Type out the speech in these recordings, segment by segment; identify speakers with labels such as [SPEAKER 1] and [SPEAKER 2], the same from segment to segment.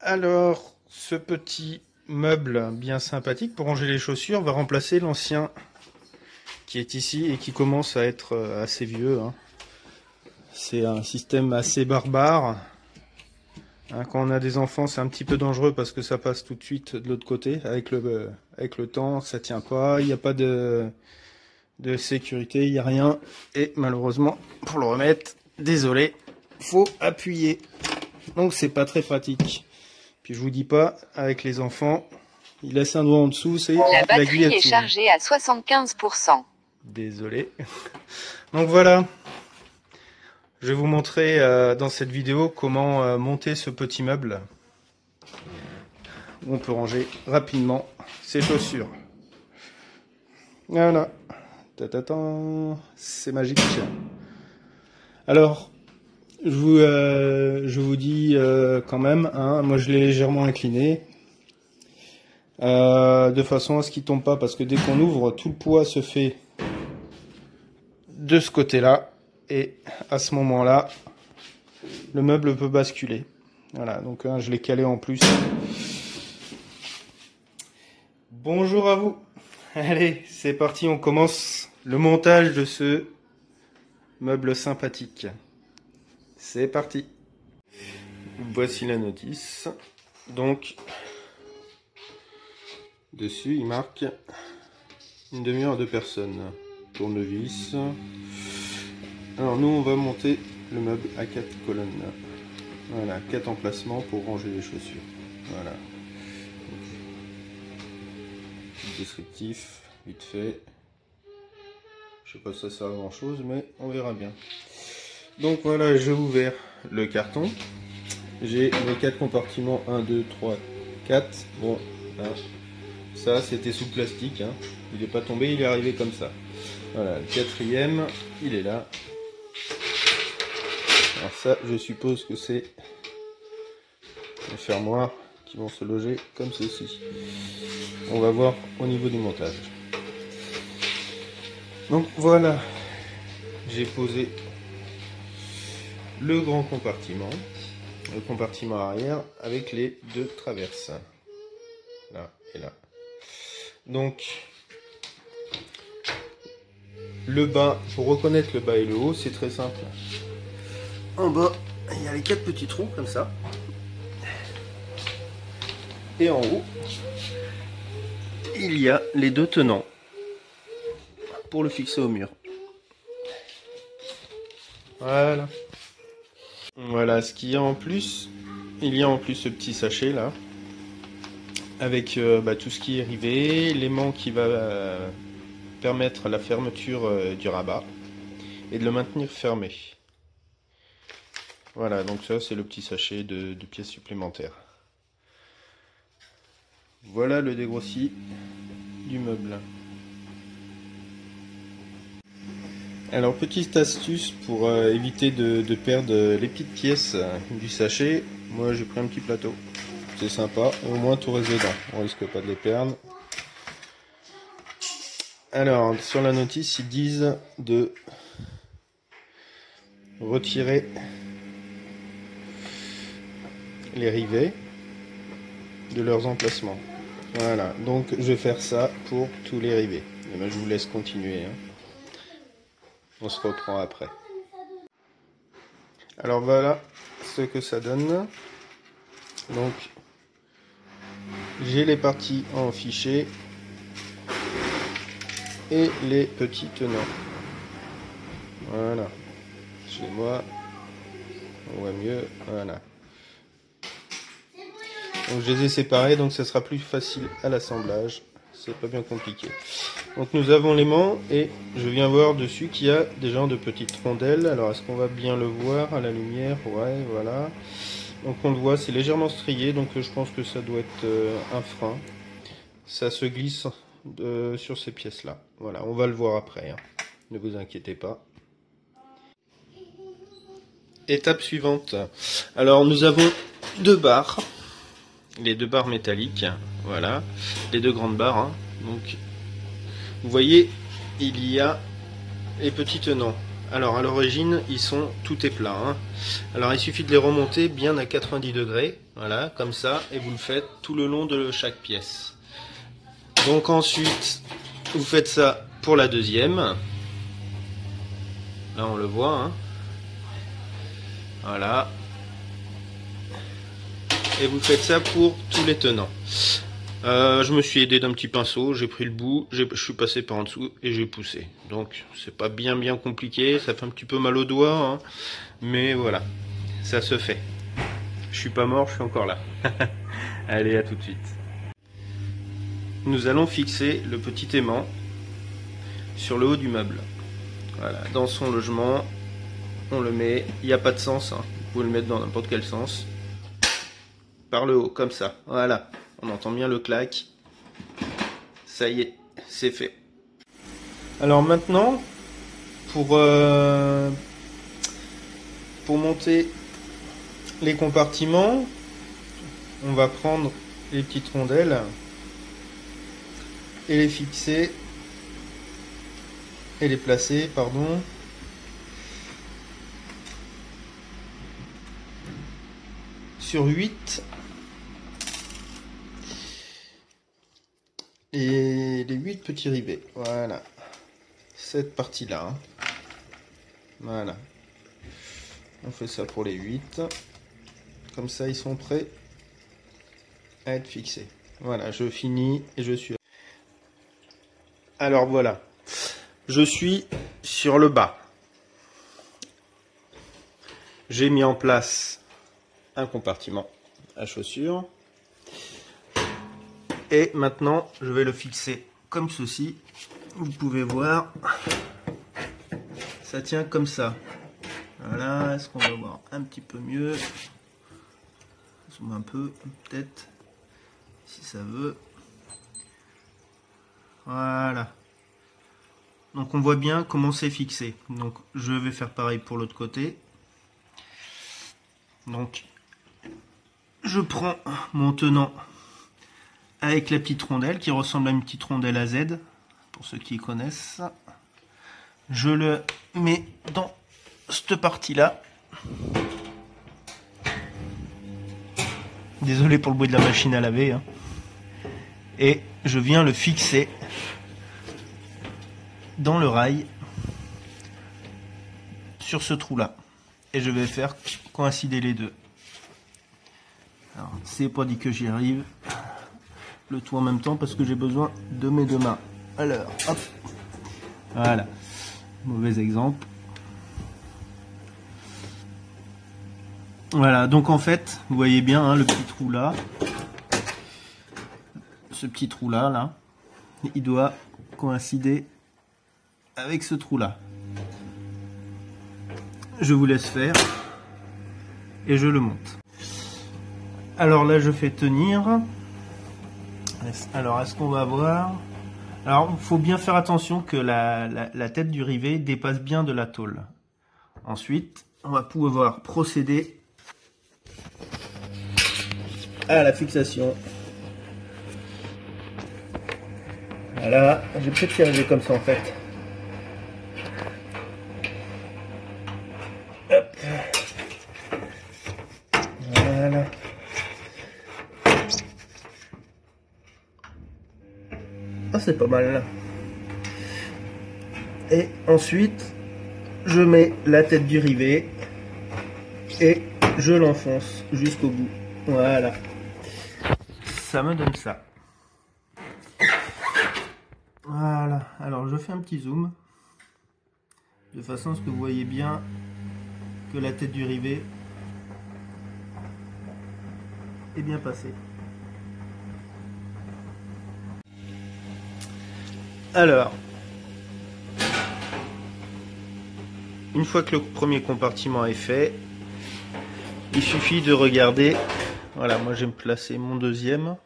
[SPEAKER 1] Alors, ce petit meuble bien sympathique pour ranger les chaussures va remplacer l'ancien qui est ici et qui commence à être assez vieux, hein. C'est un système assez barbare. Hein, quand on a des enfants, c'est un petit peu dangereux parce que ça passe tout de suite de l'autre côté. Avec le temps, ça tient pas. Il n'y a pas de sécurité, il n'y a rien. Et malheureusement, pour le remettre, désolé, faut appuyer. Donc c'est pas très pratique. Puis je vous dis pas, avec les enfants, il laisse un doigt en dessous, c'est
[SPEAKER 2] la batterie
[SPEAKER 1] guillotine.
[SPEAKER 2] est chargée à 75%.
[SPEAKER 1] Désolé. Donc voilà. Je vais vous montrer dans cette vidéo comment monter ce petit meuble où on peut ranger rapidement ses chaussures. Voilà. C'est magique. Alors, je vous dis quand même, hein, moi je l'ai légèrement incliné de façon à ce qu'il tombe pas, parce que dès qu'on ouvre, tout le poids se fait de ce côté-là et à ce moment-là, le meuble peut basculer. Voilà, donc hein, je l'ai calé en plus. Bonjour à vous. Allez, c'est parti, on commence le montage de ce meuble sympathique. C'est parti. Voici la notice. Donc, dessus, il marque une demi-heure de personnes. Tournevis. Alors, nous, on va monter le meuble à 4 colonnes. Voilà, 4 emplacements pour ranger les chaussures. Voilà. Descriptif, vite fait. Je sais pas si ça sert à grand chose, mais on verra bien. Donc voilà, j'ai ouvert le carton. J'ai les 4 compartiments, 1, 2, 3, 4. Bon, hein, ça c'était sous plastique, hein. Il n'est pas tombé, il est arrivé comme ça. Voilà, le 4e, il est là. Alors ça, je suppose que c'est les fermoirs qui vont se loger comme ceci. On va voir au niveau du montage. Donc voilà, j'ai posé le grand compartiment, le compartiment arrière avec les 2 traverses, là et là. Donc le bas, pour reconnaître le bas et le haut, c'est très simple. En bas, il y a les 4 petits trous comme ça. Et en haut, il y a les 2 tenants pour le fixer au mur. Voilà. Voilà ce qu'il y a en plus. Il y a en plus ce petit sachet là, avec tout ce qui est rivé, l'aimant qui va permettre la fermeture du rabat et de le maintenir fermé. Voilà, donc ça c'est le petit sachet de pièces supplémentaires. Voilà le dégrossi du meuble. Alors, petite astuce pour éviter de perdre les petites pièces du sachet. Moi j'ai pris un petit plateau. C'est sympa, au moins tout reste dedans. On risque pas de les perdre. Alors, sur la notice, ils disent de retirer les rivets de leurs emplacements. Voilà, donc je vais faire ça pour tous les rivets. Et ben, je vous laisse continuer, hein. On se reprend après. Alors voilà ce que ça donne. Donc j'ai les parties en fichier et les petits tenants. Voilà. Chez moi, on voit mieux. Voilà. Donc je les ai séparés, donc ça sera plus facile à l'assemblage. C'est pas bien compliqué. Donc nous avons l'aimant et je viens voir dessus qu'il y a des genres de petites rondelles. Alors est-ce qu'on va bien le voir à la lumière? Ouais, voilà. Donc on le voit, c'est légèrement strié, donc je pense que ça doit être un frein. Ça se glisse sur ces pièces-là. Voilà, on va le voir après, hein. Ne vous inquiétez pas. Étape suivante. Alors nous avons 2 barres. Les 2 barres métalliques, voilà, les 2 grandes barres, hein. Donc vous voyez, il y a les petits tenants. Alors à l'origine, ils sont tout est plat. Hein. Alors il suffit de les remonter bien à 90 degrés, voilà, comme ça, et vous le faites tout le long de chaque pièce. Donc ensuite, vous faites ça pour la deuxième. Là on le voit, hein. Voilà. Et vous faites ça pour tous les tenants. Je me suis aidé d'un petit pinceau, j'ai pris le bout, je suis passé par en dessous et j'ai poussé. Donc c'est pas bien compliqué, ça fait un petit peu mal aux doigts, hein, mais voilà, ça se fait. Je suis pas mort, je suis encore là. Allez, à tout de suite. Nous allons fixer le petit aimant sur le haut du meuble. Voilà, dans son logement, on le met, il n'y a pas de sens, hein. Vous pouvez le mettre dans n'importe quel sens. Par le haut, comme ça, voilà. On entend bien le clac. Ça y est, c'est fait. Alors maintenant, pour monter les compartiments, on va prendre les petites rondelles et les fixer et les placer, pardon, sur 8. Et les 8 petits rivets, voilà, cette partie là, hein. Voilà, on fait ça pour les 8, comme ça ils sont prêts à être fixés. Voilà, je finis et je suis... Alors voilà, je suis sur le bas, j'ai mis en place un compartiment à chaussures. Et maintenant, je vais le fixer comme ceci. Vous pouvez voir, ça tient comme ça. Voilà, est-ce qu'on va voir un petit peu mieux? Zoom un peu, peut-être, si ça veut. Voilà. Donc on voit bien comment c'est fixé. Donc je vais faire pareil pour l'autre côté. Donc je prends mon tenant avec la petite rondelle qui ressemble à une petite rondelle à Z, pour ceux qui connaissent. Je le mets dans cette partie-là. Désolé pour le bruit de la machine à laver, hein. Et je viens le fixer dans le rail sur ce trou-là. Et je vais faire coïncider les deux. Alors, c'est pas dit que j'y arrive. Le tout en même temps parce que j'ai besoin de mes deux mains. Alors, hop, voilà, mauvais exemple. Voilà, donc en fait, vous voyez bien, hein, le petit trou là, ce petit trou là, il doit coïncider avec ce trou là. Je vous laisse faire et je le monte. Alors là, je fais tenir. Alors, est-ce qu'on va voir? Alors, il faut bien faire attention que la tête du rivet dépasse bien de la tôle. Ensuite, on va pouvoir procéder à la fixation. Voilà, j'ai peut-être y arriver comme ça en fait. Hop. Voilà. Ah, c'est pas mal là. Et ensuite, je mets la tête du rivet et je l'enfonce jusqu'au bout. Voilà. Ça me donne ça. Voilà. Alors, je fais un petit zoom de façon à ce que vous voyez bien que la tête du rivet est bien passée. Alors, une fois que le premier compartiment est fait, il suffit de regarder. Voilà, moi je vais me placer mon deuxième.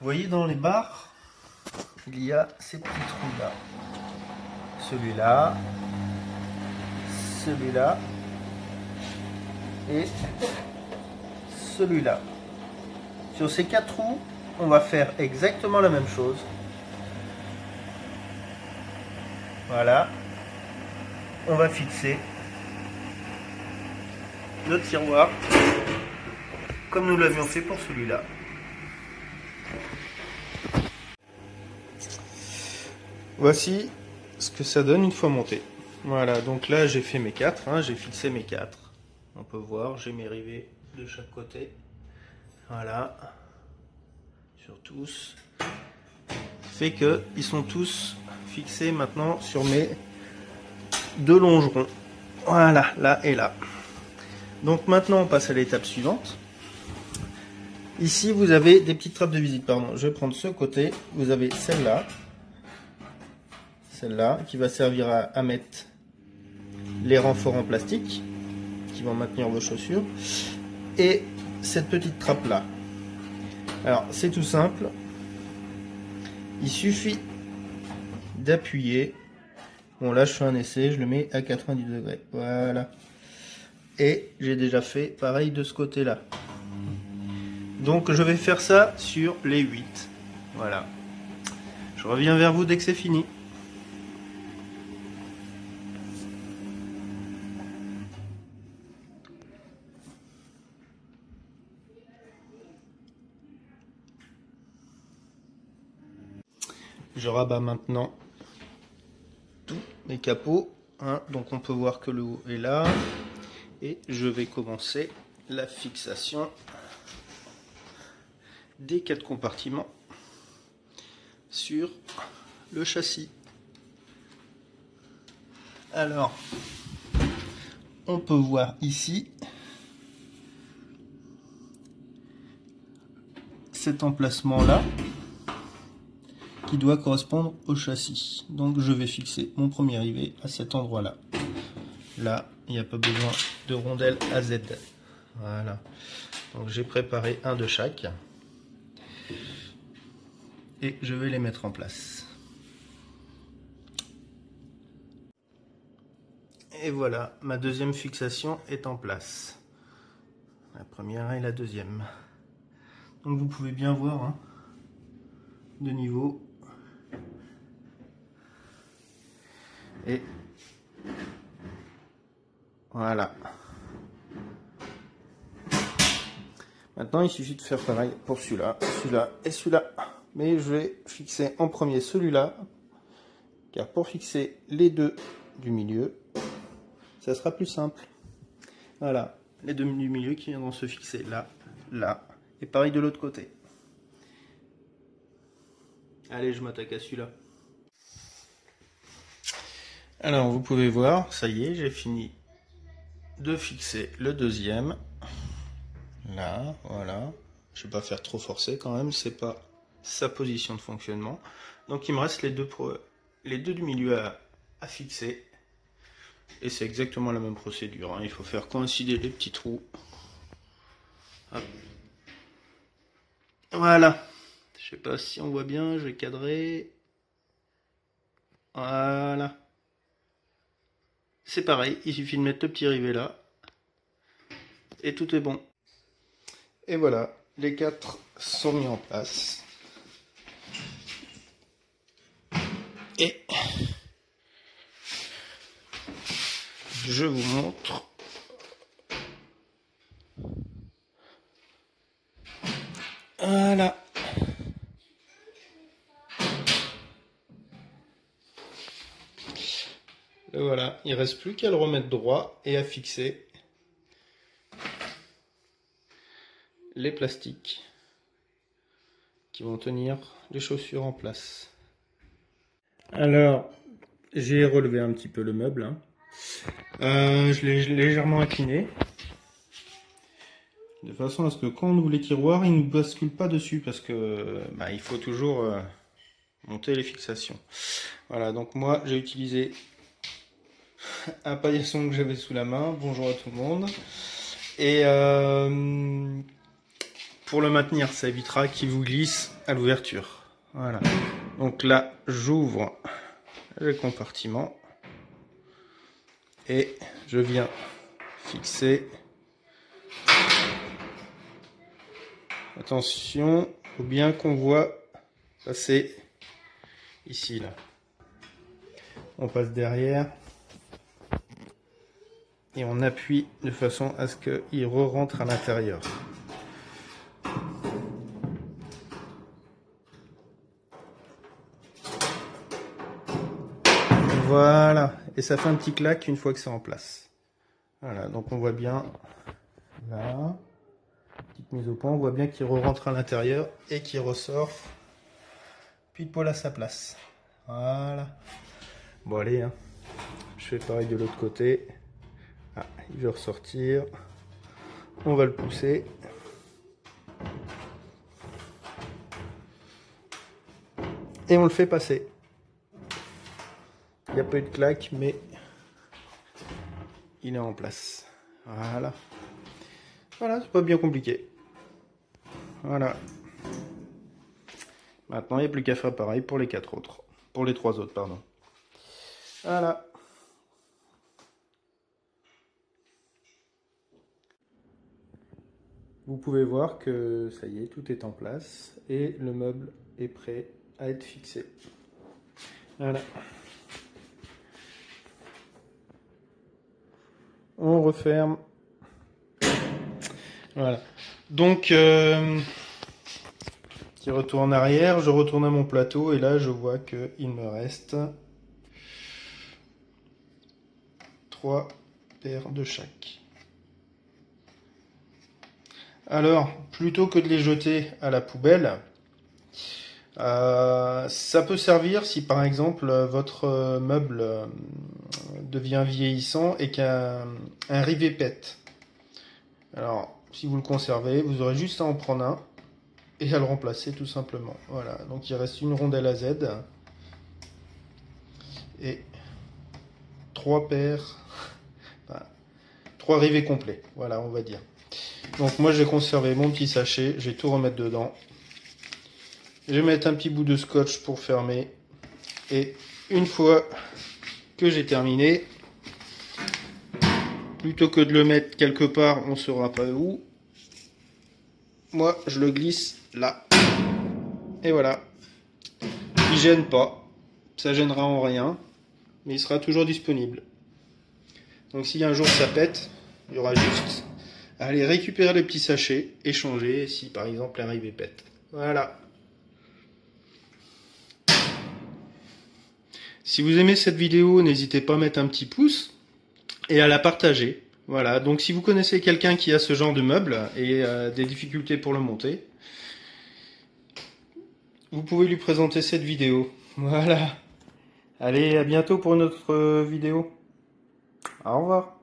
[SPEAKER 1] Vous voyez dans les barres, il y a ces petits trous là. Celui-là, celui-là et celui-là. Sur ces 4 trous, on va faire exactement la même chose. Voilà. on va fixer notre tiroir comme nous l'avions fait pour celui-là. Voici ce que ça donne une fois monté. Voilà, donc là j'ai fait mes 4, hein, j'ai fixé mes 4. On peut voir, j'ai mes rivets de chaque côté. Voilà, sur tous. Fait que ils sont tous fixés maintenant sur mes 2 longerons. Voilà, là et là. Donc maintenant on passe à l'étape suivante. Ici vous avez des petites trappes de visite, pardon. Je vais prendre ce côté, vous avez celle-là qui va servir à mettre les renforts en plastique qui vont maintenir vos chaussures, et cette petite trappe là. Alors c'est tout simple, il suffit d'appuyer. Bon là je fais un essai, je le mets à 90 degrés, voilà, et j'ai déjà fait pareil de ce côté là. Donc je vais faire ça sur les 8. Voilà, je reviens vers vous dès que c'est fini. Je rabats maintenant tous mes capots, hein, donc on peut voir que le haut est là, et je vais commencer la fixation des 4 compartiments sur le châssis. Alors, on peut voir ici cet emplacement là qui doit correspondre au châssis. Donc je vais fixer mon premier rivet à cet endroit là. Là, il n'y a pas besoin de rondelle à Z. Voilà. Donc j'ai préparé un de chaque. Et je vais les mettre en place. Et voilà, ma deuxième fixation est en place. La première et la deuxième. Donc vous pouvez bien voir, hein, de niveau. Et voilà. Maintenant, il suffit de faire pareil pour celui-là, celui-là et celui-là. Mais je vais fixer en premier celui-là, car pour fixer les deux du milieu, ça sera plus simple. Voilà, les deux du milieu qui viendront se fixer là, là, et pareil de l'autre côté. Allez, je m'attaque à celui-là. Alors, vous pouvez voir, ça y est, j'ai fini de fixer le deuxième. Là, voilà. Je vais pas faire trop forcer quand même, c'est pas sa position de fonctionnement. Donc il me reste les deux du milieu à fixer. Et c'est exactement la même procédure, hein. Il faut faire coïncider les petits trous. Hop. Voilà. Je sais pas si on voit bien, je vais cadrer. Voilà. C'est pareil, il suffit de mettre le petit rivet là. Et tout est bon. Et voilà, les 4 sont mis en place. Et je vous montre. Voilà. Et voilà, il ne reste plus qu'à le remettre droit et à fixer les plastiques qui vont tenir les chaussures en place. Alors, j'ai relevé un petit peu le meuble, hein. Je l'ai légèrement incliné de façon à ce que quand on ouvre les tiroirs, il ne nous bascule pas dessus, parce que il faut toujours monter les fixations. Voilà, donc moi j'ai utilisé un paillasson que j'avais sous la main. Bonjour à tout le monde. Et pour le maintenir, ça évitera qu'il vous glisse à l'ouverture. Voilà. Donc là, j'ouvre le compartiment et je viens fixer. Attention, faut bien qu'on voit passer ici là. On passe derrière. et on appuie de façon à ce qu'il re-rentre à l'intérieur. Voilà, et ça fait un petit clac une fois que c'est en place. Voilà, donc on voit bien là, petite mise au point, on voit bien qu'il re-rentre à l'intérieur et qu'il ressort pile poil à sa place. Voilà. Bon allez, hein. Je fais pareil de l'autre côté. Ah, il veut ressortir. On va le pousser. Et on le fait passer. Il n'y a pas eu de claque, mais il est en place. Voilà. Voilà, c'est pas bien compliqué. Voilà. Maintenant, il n'y a plus qu'à faire pareil pour les 4 autres. Pour les 3 autres, pardon. Voilà. Vous pouvez voir que ça y est, tout est en place et le meuble est prêt à être fixé. Voilà. On referme. Voilà. Donc, petit retour en arrière, je retourne à mon plateau et là je vois qu'il me reste 3 paires de chaque. Alors, plutôt que de les jeter à la poubelle, ça peut servir si par exemple votre meuble devient vieillissant et qu'un rivet pète. Alors, si vous le conservez, vous aurez juste à en prendre un et à le remplacer tout simplement. Voilà, donc il reste une rondelle à Z et 3 paires, enfin, 3 rivets complets, voilà on va dire. Donc moi j'ai conservé mon petit sachet, je vais tout remettre dedans. Je vais mettre un petit bout de scotch pour fermer. Et une fois que j'ai terminé, plutôt que de le mettre quelque part, on ne saura pas où, moi je le glisse là. Et voilà. Il gêne pas, ça gênera en rien, mais il sera toujours disponible. Donc si un jour ça pète, il y aura juste à aller récupérer le petit sachet et changer si par exemple la rivet pète. Voilà. Si vous aimez cette vidéo, n'hésitez pas à mettre un petit pouce et à la partager. Voilà, donc si vous connaissez quelqu'un qui a ce genre de meuble et des difficultés pour le monter, vous pouvez lui présenter cette vidéo. Voilà. Allez, à bientôt pour une autre vidéo. Au revoir.